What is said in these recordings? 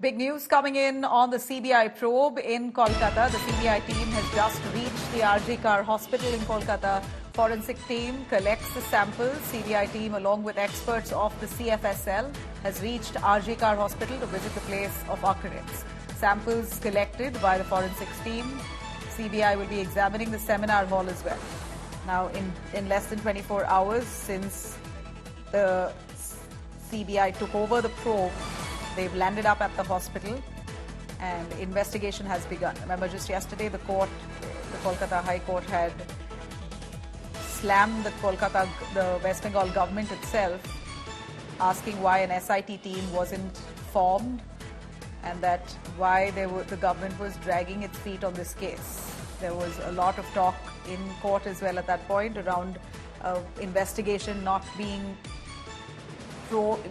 Big news coming in on the CBI probe in Kolkata. The CBI team has just reached the RG Kar hospital in Kolkata. Forensic team collects the samples. CBI team, along with experts of the CFSL, has reached RG Kar hospital to visit the place of occurrence. Samples collected by the forensics team. CBI will be examining the seminar hall as well. Now, in less than 24 hours since the CBI took over the probe, they've landed up at the hospital and investigation has begun. Remember, just yesterday the Kolkata High Court had slammed the West Bengal government itself, asking why an SIT team wasn't formed and that why the government was dragging its feet on this case. There was a lot of talk in court as well at that point around investigation not being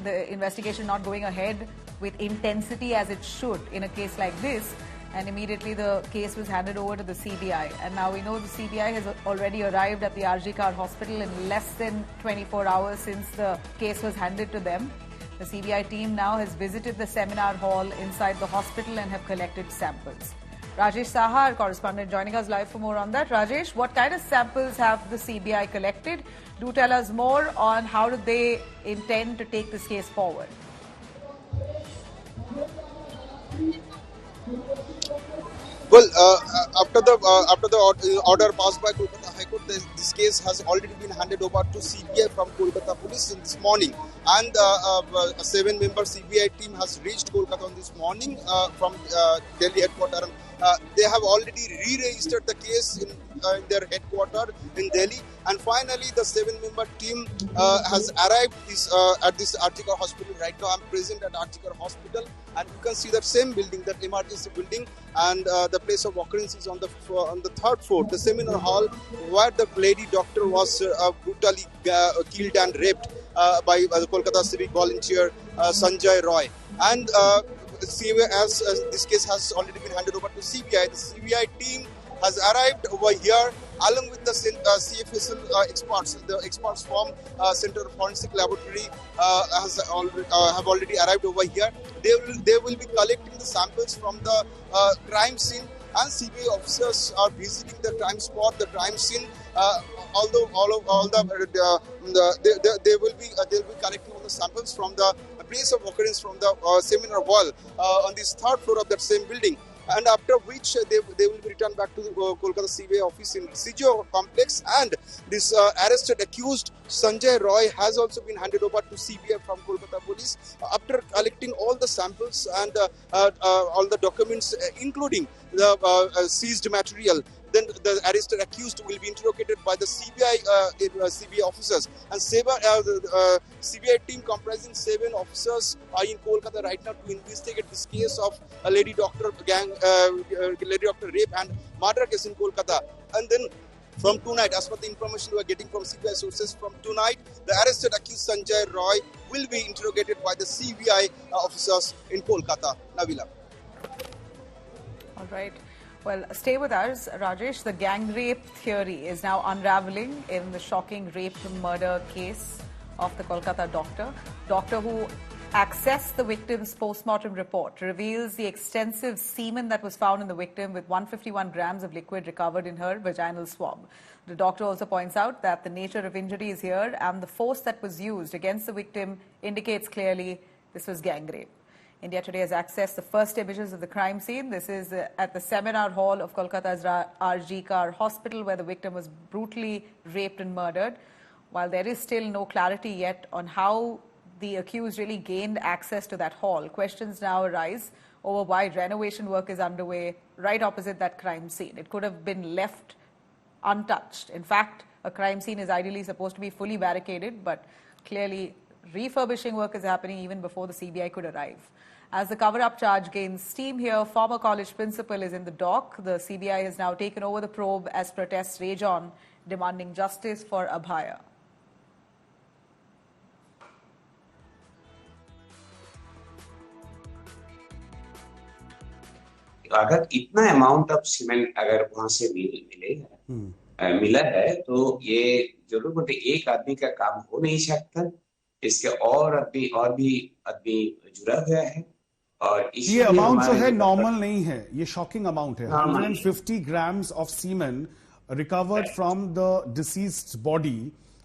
the investigation not going ahead with intensity as it should in a case like this, and immediately the case was handed over to the CBI. And now we know the CBI has already arrived at the RG Kar hospital in less than 24 hours since the case was handed to them. The CBI team now has visited the seminar hall inside the hospital and have collected samples. Rajesh Saha, our correspondent, joining us live for more on that. Rajesh, what kind of samples have the CBI collected? Do tell us more on how do they intend to take this case forward. Well, after the order passed by Kolkata High Court, this case has already been handed over to CBI from Kolkata Police this morning, and a 7-member CBI team has reached Kolkata on this morning from Delhi headquarters. They have already re-registered the case in their headquarters in Delhi, and finally the 7-member team has arrived at this RG Kar hospital. Right now I'm present at RG Kar hospital, and you can see that same building, that emergency building, and the place of occurrence is on the 3rd floor, the seminar hall where the lady doctor was brutally killed and raped by the Kolkata civic volunteer Sanjay Roy. And as this case has already been handed over to CBI, the CBI team has arrived over here along with the CFSL experts. The experts from Center of Forensic Laboratory have already arrived over here. They will be collecting the samples from the crime scene, and CBI officers are visiting the crime spot, the crime scene. Although they will be collecting all the samples from the place of occurrence from the seminar hall on this 3rd floor of that same building, and after which they will be returned back to the Kolkata CBI office in CGO complex. And this arrested accused Sanjay Roy has also been handed over to CBI from Kolkata Police after collecting all the samples and all the documents, including the seized material. Then the arrested accused will be interrogated by the CBI officers. And CBI team comprising 7 officers are in Kolkata right now to investigate this case of a lady doctor rape and murder case in Kolkata. And then from tonight, as per the information we are getting from CBI sources, from tonight, the arrested accused Sanjay Roy will be interrogated by the CBI officers in Kolkata. Nabila. All right. Well, stay with us, Rajesh. The gang rape theory is now unraveling in the shocking rape and murder case of the Kolkata doctor who accessed the victim's post-mortem report, reveals the extensive semen that was found in the victim with 151 grams of liquid recovered in her vaginal swab. The doctor also points out that the nature of injuries here and the force that was used against the victim indicates clearly this was gang rape. India Today has accessed the first images of the crime scene. This is at the seminar hall of Kolkata's RG Kar hospital, where the victim was brutally raped and murdered. While there is still no clarity yet on how the accused really gained access to that hall, questions now arise over why renovation work is underway right opposite that crime scene. It could have been left untouched. In fact, a crime scene is ideally supposed to be fully barricaded, but clearly refurbishing work is happening even before the CBI could arrive. As the cover-up charge gains steam here, former college principal is in the dock. The CBI has now taken over the probe as protests rage on, demanding justice for Abhaya. अगर इतना amount of cement अगर वहां से मिला है तो ये जरूर बोलते एक आदमी का काम हो नहीं सकता। इसके और भी आदमी जुड़ा हुआ है और ये इसीलिए अमाउंट जो हमारे है जो नॉर्मल नहीं है, ये शॉकिंग अमाउंट है। Normal 150 grams of semen recovered from the deceased body।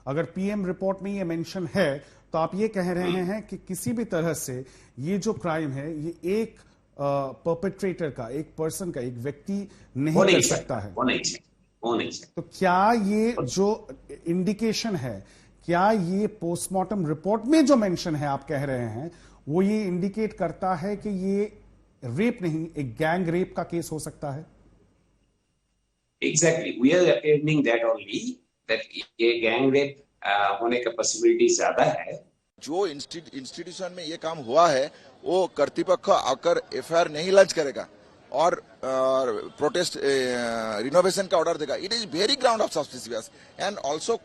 अगर पीएम रिपोर्ट में ये मेंशन है तो आप ये कह रहे हैं कि किसी भी तरह से ये जो क्राइम है ये एक परपेट्रेटर का, एक पर्सन का, एक व्यक्ति नहीं कर सकता है। वो नहीं सकता। तो क्या ये जो इंडिकेशन है, क्या ये पोस्टमार्टम रिपोर्ट में जो मेंशन है आप कह रहे हैं, वो ये इंडिकेट करता है कि ये रेप नहीं, एक गैंग रेप का केस हो सकता है? Exactly, we are attending that only, that ये गैंग रेप होने का पॉसिबिलिटी ज्यादा है। जो इंस्टीट्यूशन में ये काम हुआ है वो कर्तृपक्ष आकर एफआईआर नहीं लॉन्च करेगा और प्रोटेस्ट रिनोवेशन का ऑर्डर देगा, it is very ground of suspicious. And also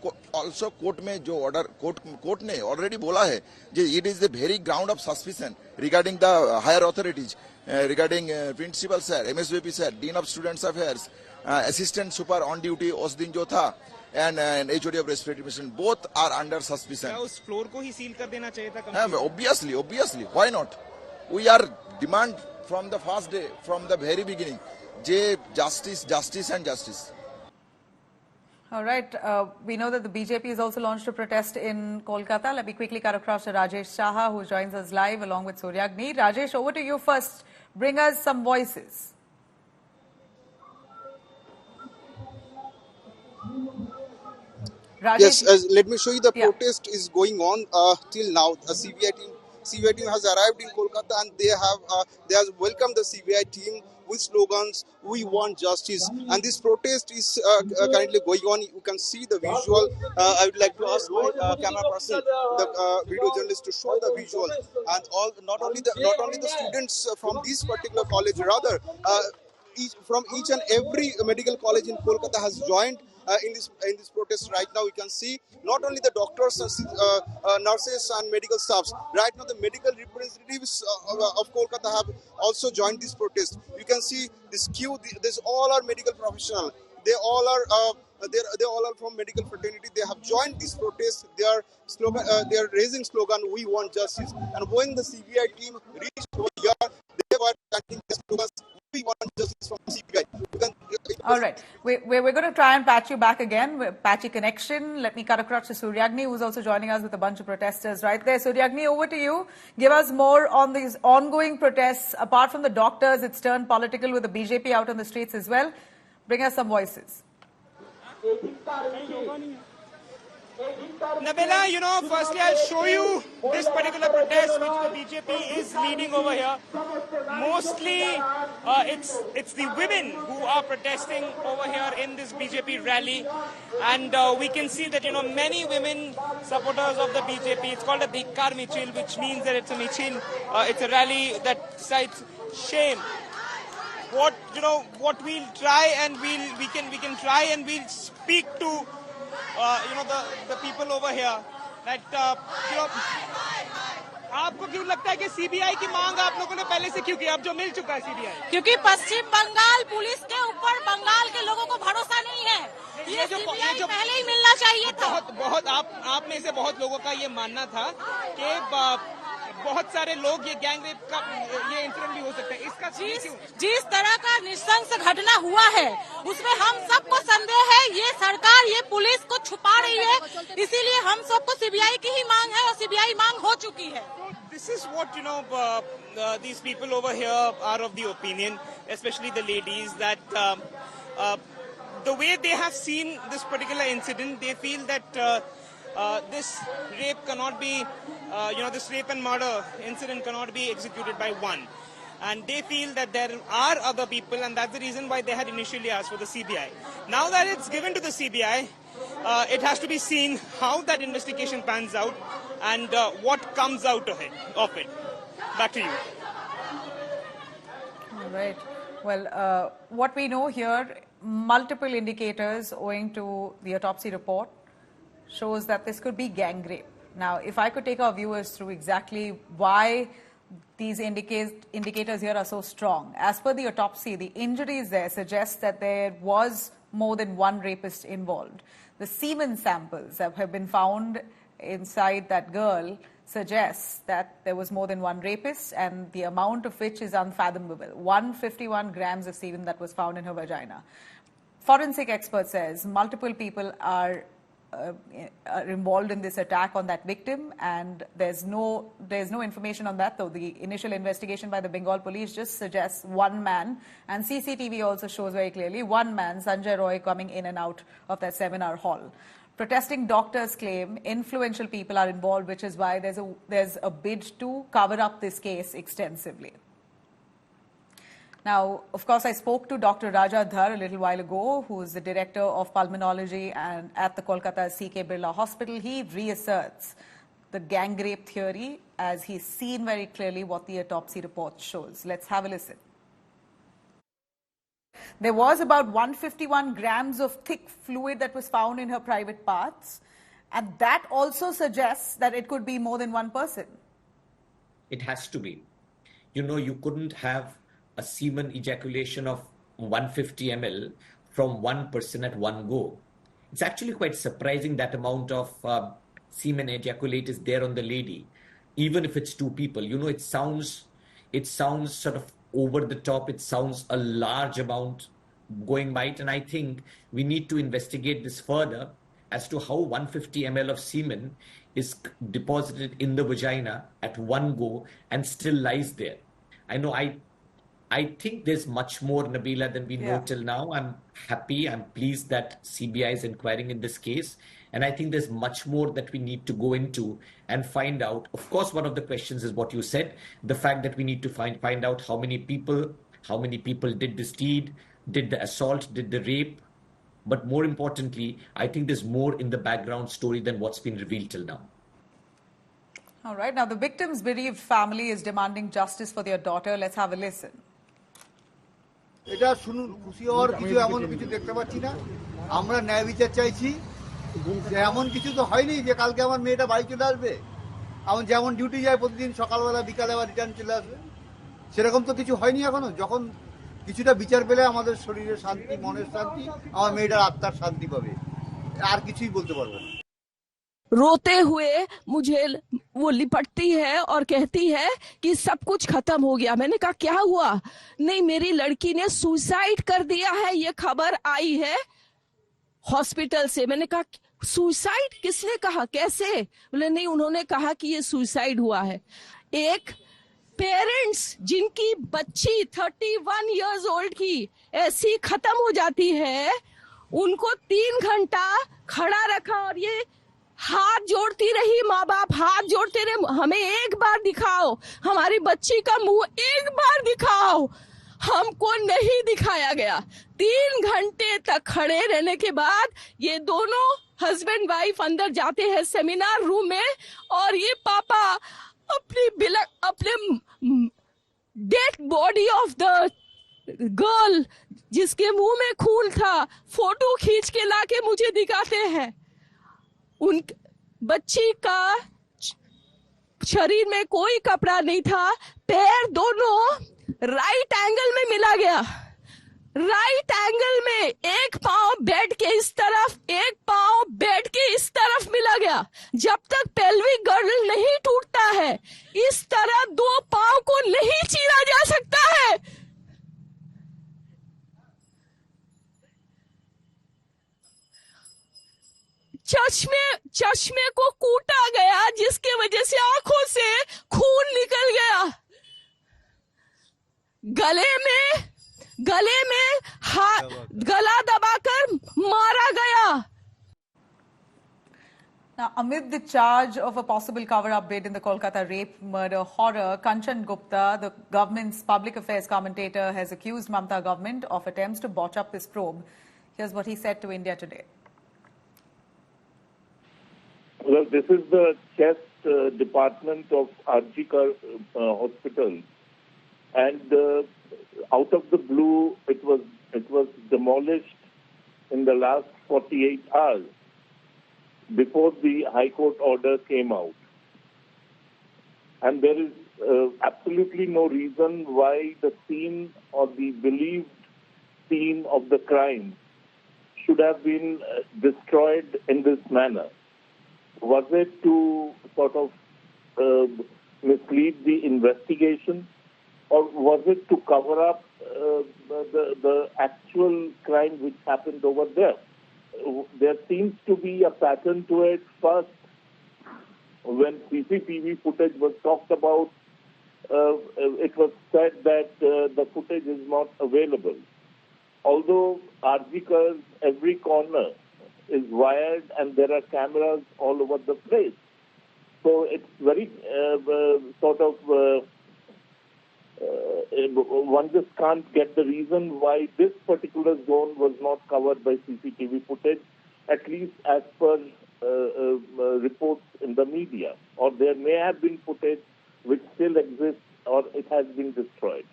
court में जो ऑर्डर कोर्ट ने ऑलरेडी बोला है कि it is the very ground of suspicion regarding the higher authorities, regarding principal sir, MSVP sir, dean of students affairs, assistant super on duty उस दिन जो था, and HOD of respiratory mission, both are under suspicion. क्या उस floor को ही seal कर देना चाहिए था? Obviously, why not? We are demand from the first day, from the very beginning, justice and justice. All right. We know that the BJP has also launched a protest in Kolkata. Let me quickly cut across to Rajesh Saha, who joins us live along with Suryagni. Rajesh, over to you first. Bring us some voices. Yes, let me show you the protest is going on till now. The CBI team has arrived in Kolkata and they have welcomed the CBI team with slogans, "We want justice." And this protest is currently going on. You can see the visual. I would like to ask my camera person, the video journalist, to show the visual. And not only the students from this particular college, rather from each and every medical college in Kolkata has joined in this protest. Right now, we can see not only the doctors, nurses, and medical staffs. Right now, the medical representatives of Kolkata have also joined this protest. You can see this queue. This all are medical professionals. They all are from medical fraternity. They have joined this protest. They are raising slogan, "We want justice." And when the CBI team reached over here, they were chanting the slogans, "We want justice" from CBI. All right. We're going to try and patch you back again. Patchy connection. Let me cut across to Suryagni, who's also joining us with a bunch of protesters right there. Suryagni, over to you. Give us more on these ongoing protests. Apart from the doctors, it's turned political with the BJP out on the streets as well. Bring us some voices. Nabila, firstly I'll show you this particular protest which the BJP is leading over here. Mostly it's the women who are protesting over here in this BJP rally, and we can see that many women supporters of the BJP. It's called a Dhikkar Michil, which means that it's a Michil. It's a rally that cites shame. What we'll try and we can try and we'll speak to the people over here that आपको क्यों लगता है कि CBI की मांग आप लोगों ने पहले से क्यों की? अब जो मिल चुका है सीबीआई, क्योंकि पश्चिम बंगाल पुलिस के ऊपर बंगाल के लोगों को भरोसा नहीं है। ये जो पहले ही मिलना चाहिए था। बहुत आप में से बहुत लोगों का ये मानना था कि बहुत सारे लोग ये गैंग रेप का ये इंसिडेंट भी हो सकता है। इसका जिस तरह का नृशंस घटना हुआ है उसमें हम सबको संदेह है, ये सरकार ये पुलिस को छुपा रही है, इसीलिए हम सबको सीबीआई की ही मांग है और सीबीआई मांग हो चुकी है। This is what these people over here are of the opinion, especially the ladies, that the way they have seen this particular incident, they feel that this rape cannot be, this rape and murder incident cannot be executed by one. And they feel that there are other people, and that's the reason why they had initially asked for the CBI. Now that it's given to the CBI, it has to be seen how that investigation pans out and what comes out of it. Back to you. All right. Well, what we know here, multiple indicators owing to the autopsy report shows that this could be gang rape. Now, if I could take our viewers through exactly why these indicators here are so strong. As per the autopsy, the injuries there suggest that there was more than one rapist involved. The semen samples that have been found inside that girl suggests that there was more than one rapist, and the amount of which is unfathomable. 151 grams of semen that was found in her vagina. Forensic expert says multiple people are involved in this attack on that victim, and there's no information on that, though the initial investigation by the Bengal police just suggests one man, and CCTV also shows very clearly one man, Sanjay Roy, coming in and out of that seminar hall. Protesting doctors claim influential people are involved, which is why there's a bid to cover up this case extensively. Now, of course, I spoke to Dr. Raja Dhar a little while ago, who is the director of pulmonology and at the Kolkata C.K. Birla Hospital. He reasserts the gangrape theory as he's seen very clearly what the autopsy report shows. Let's have a listen. There was about 151 grams of thick fluid that was found in her private parts, and that also suggests that it could be more than one person. It has to be. You know, you couldn't have a semen ejaculation of 150 ml from one person at one go. It's actually quite surprising that amount of semen ejaculate is there on the lady, even if it's two people. You know, it sounds sort of over the top. It sounds a large amount going by it, and I think we need to investigate this further as to how 150 ml of semen is deposited in the vagina at one go and still lies there. I think there's much more, Nabila, than we know till now. I'm pleased that CBI is inquiring in this case. And I think there's much more that we need to go into and find out. Of course, one of the questions is what you said, the fact that we need to find out how many people did this deed, did the assault, did the rape. But more importantly, I think there's more in the background story than what's been revealed till now. All right. Now, the victim's bereaved family is demanding justice for their daughter. Let's have a listen. এটা শুনুন, খুশি হওয়ার কিছু এমন কিছু দেখতে পাচ্ছি না। আমরা ন্যায় বিচার চাইছি। এমন কিছু তো হয়নি যে কালকে আমার মেয়েটা বাড়ি চলে আসবে, আমার যেমন ডিউটি যায় প্রতিদিন সকালবেলা বিকালে আবার রিটার্ন চলে আসবে, সেরকম তো কিছু হয়নি এখনো। যখন কিছুটা বিচার পেলে আমাদের শরীরের শান্তি, মনের শান্তি, আমার মেয়েটার আত্মার শান্তি পাবে, আর কিছুই বলতে পারবো না। रोते हुए मुझे वो लिपटती है और कहती है कि सब कुछ खत्म हो गया। मैंने कहा क्या हुआ? नहीं, मेरी लड़की ने सुसाइड कर दिया है, ये खबर आई है हॉस्पिटल से। मैंने कहा सुसाइड किसने कहा, कैसे? बोले नहीं, उन्होंने कहा कि ये सुसाइड हुआ है। एक पेरेंट्स जिनकी बच्ची 31 इयर्स ओल्ड की ऐसी खत्म हो जाती है, उनको 3 घंटा खड़ा रखा और ये हाथ जोड़ती रही, माँ बाप हाथ जोड़ते रहे, हमें एक बार दिखाओ, हमारी बच्ची का मुंह एक बार दिखाओ। हमको नहीं दिखाया गया। 3 घंटे तक खड़े रहने के बाद ये दोनों हस्बैंड वाइफ अंदर जाते हैं सेमिनार रूम में, और ये पापा अपने dead body of the girl जिसके मुंह में खून था, फोटो खींच के लाके मुझे दिखाते हैं। उन बच्ची का शरीर में कोई कपड़ा नहीं था, पैर दोनों राइट एंगल में मिला गया। राइट एंगल में एक पांव बेड के इस तरफ, एक पांव बेड के इस तरफ मिला गया। जब तक पेल्विक गर्डल नहीं टूटता है, इस तरह 2 पांव को नहीं चीरा जा सकता है। चश्मे को कूटा गया, जिसके वजह से आंखों से खून निकल गया। गले में गला दबाकर मारा गया। Now, amid the charge of a possible cover-up bid in the Kolkata rape murder horror, Kanchan Gupta, the government's public affairs commentator, has accused Mamata government of attempts to botch up this probe. Here's what he said to India Today. Well, this is the chest department of Arjikar Hospital, and out of the blue, it was demolished in the last 48 hours before the High Court order came out. And there is absolutely no reason why the scene or the believed scene of the crime should have been destroyed in this manner. Was it to sort of mislead the investigation, or was it to cover up the actual crime which happened over there? There seems to be a pattern to it. First, when CCTV footage was talked about, it was said that the footage is not available. Although RGK's every corner is wired and there are cameras all over the place. So it's very one just can't get the reason why this particular zone was not covered by CCTV footage, at least as per reports in the media. Or there may have been footage which still exists, or it has been destroyed.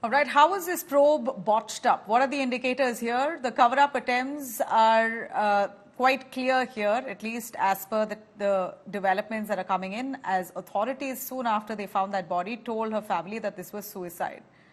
All right, how was this probe botched up? What are the indicators here? The cover-up attempts are quite clear here, at least as per the developments that are coming in, as authorities soon after they found that body told her family that this was suicide.